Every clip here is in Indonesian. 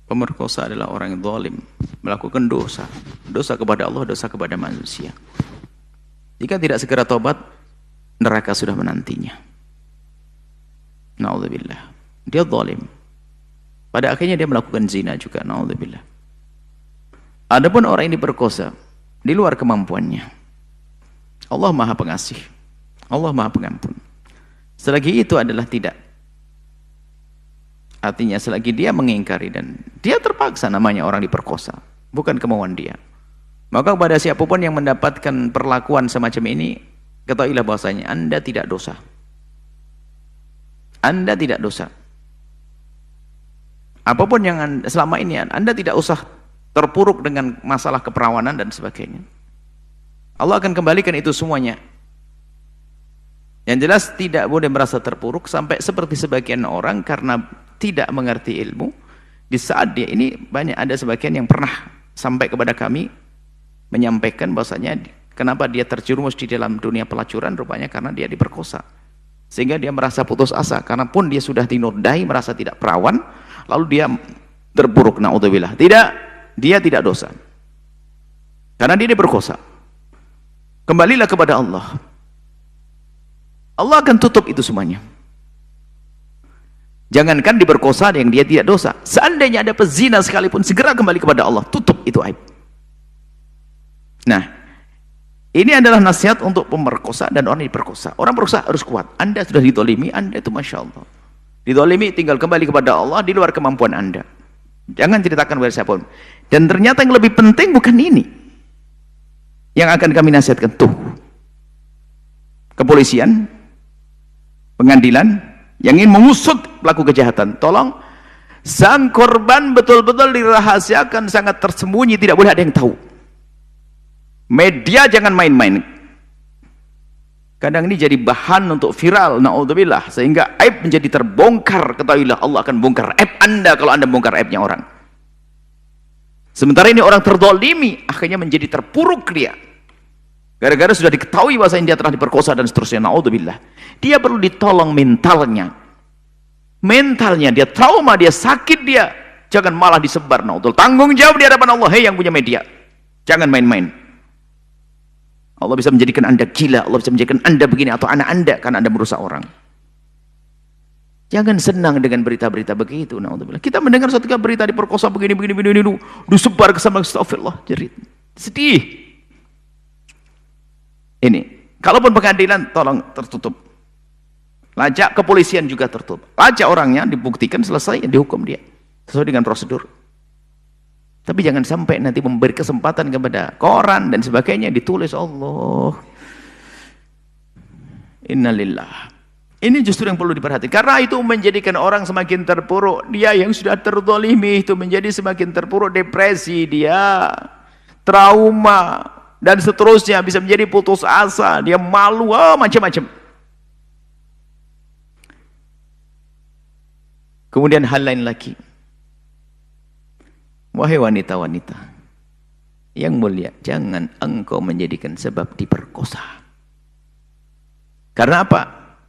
Pemerkosa adalah orang yang zalim, melakukan dosa. Dosa kepada Allah, dosa kepada manusia. Jika tidak segera tobat, neraka sudah menantinya. Na'udzubillah. Dia zalim. Pada akhirnya dia melakukan zina juga. Na'udzubillah. Adapun orang yang diperkosa, di luar kemampuannya, Allah Maha Pengasih. Allah Maha Pengampun. Selagi itu adalah tidak. Artinya selagi dia mengingkari dan dia terpaksa, namanya orang diperkosa, bukan kemauan dia. Maka kepada siapapun yang mendapatkan perlakuan semacam ini, ketahuilah bahwasanya Anda tidak dosa. Anda tidak dosa. Apapun yang selama ini Anda tidak usah terpuruk dengan masalah keperawanan dan sebagainya. Allah akan kembalikan itu semuanya. Yang jelas tidak boleh merasa terpuruk sampai seperti sebagian orang karena tidak mengerti ilmu. Di saat dia ini banyak ada sebagian yang pernah sampai kepada kami menyampaikan bahwasanya kenapa dia terjerumus di dalam dunia pelacuran, rupanya karena dia diperkosa. Sehingga dia merasa putus asa karena pun dia sudah dinodai, merasa tidak perawan, lalu dia terpuruk. Naudzubillah. Tidak, dia tidak dosa. Karena dia diperkosa. Kembalilah kepada Allah. Allah akan tutup itu semuanya. Jangankan diperkosa yang dia tidak dosa. Seandainya ada pezina sekalipun, segera kembali kepada Allah. Tutup itu aib. Nah, ini adalah nasihat untuk pemerkosa dan orang yang diperkosa. Orang perkosa harus kuat. Anda sudah ditolimi, Anda itu Masya Allah. Ditolimi, tinggal kembali kepada Allah di luar kemampuan Anda. Jangan ceritakan kepada siapapun. Dan ternyata yang lebih penting bukan ini. Yang akan kami nasihatkan. Tuh. Kepolisian, pengadilan, yang ingin mengusut pelaku kejahatan, tolong sang korban betul-betul dirahasiakan, sangat tersembunyi, tidak boleh ada yang tahu. Media jangan main-main. Kadang ini jadi bahan untuk viral, na'udzubillah, sehingga aib menjadi terbongkar. Ketahuilah Allah akan bongkar aib Anda kalau Anda bongkar aibnya orang. Sementara ini orang terdolimi, akhirnya menjadi terpuruk dia. Gara-gara sudah diketahui bahwasanya dia telah diperkosa dan seterusnya. Na'udzubillah. Dia perlu ditolong mentalnya. Mentalnya, dia trauma, dia sakit dia. Jangan malah disebar. Na'udzubillah. Tanggung jawab di hadapan Allah. Hei yang punya media. Jangan main-main. Allah bisa menjadikan Anda gila. Allah bisa menjadikan Anda begini atau anak Anda karena Anda merusak orang. Jangan senang dengan berita-berita begitu. Na'udzubillah. Kita mendengar suatu berita diperkosa begini. Disebar ke sana. Astagfirullah. Jerit. Sedih. Ini, kalaupun pengadilan tolong tertutup. Lacak kepolisian juga tertutup. Lacak orangnya dibuktikan, selesai, dihukum dia sesuai dengan prosedur. Tapi jangan sampai nanti memberi kesempatan kepada koran dan sebagainya ditulis Allah. Innalillah. Ini justru yang perlu diperhatikan karena itu menjadikan orang semakin terpuruk. Dia yang sudah terzalimi itu menjadi semakin terpuruk, depresi dia, trauma dan seterusnya, bisa menjadi putus asa, dia malu, macam-macam. Kemudian hal lain lagi. Wahai wanita-wanita yang mulia, jangan engkau menjadikan sebab diperkosa. Karena apa?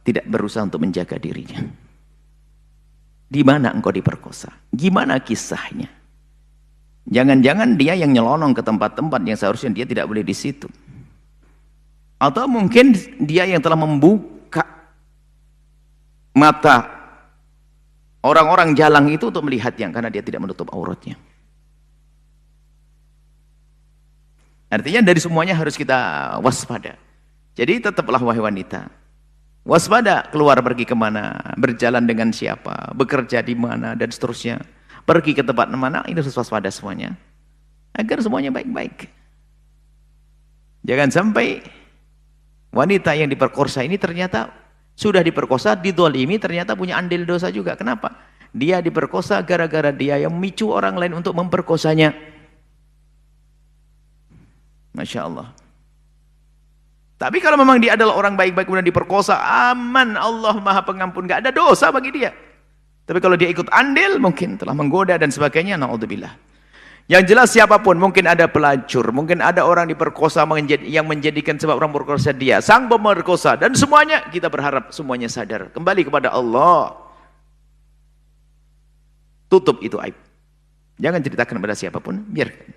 Tidak berusaha untuk menjaga dirinya. Di mana engkau diperkosa? Gimana kisahnya? Jangan-jangan dia yang nyelonong ke tempat-tempat yang seharusnya dia tidak boleh di situ. Atau mungkin dia yang telah membuka mata orang-orang jalang itu untuk melihat yang karena dia tidak menutup auratnya. Artinya dari semuanya harus kita waspada. Jadi tetaplah wahai wanita. Waspada, keluar pergi kemana, berjalan dengan siapa, bekerja di mana, dan seterusnya. Pergi ke tempat mana, ini harus waspada semuanya. Agar semuanya baik-baik. Jangan sampai wanita yang diperkosa ini ternyata sudah diperkosa, didolimi, ternyata punya andil dosa juga. Kenapa? Dia diperkosa gara-gara dia yang memicu orang lain untuk memperkosanya. Masya Allah. Tapi kalau memang dia adalah orang baik-baik kemudian diperkosa, aman, Allah Maha Pengampun, gak ada dosa bagi dia. Tapi kalau dia ikut andil, mungkin telah menggoda dan sebagainya, na'udzubillah. Yang jelas siapapun, mungkin ada pelacur, mungkin ada orang diperkosa yang menjadikan sebab orang berkosa dia, sang pemerkosa, dan semuanya kita berharap semuanya sadar. Kembali kepada Allah. Tutup itu aib. Jangan ceritakan kepada siapapun, biarkan.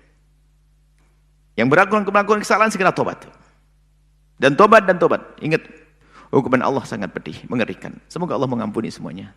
Yang melakukan kesalahan segera tobat. Dan tobat. Ingat, hukuman Allah sangat pedih, mengerikan. Semoga Allah mengampuni semuanya.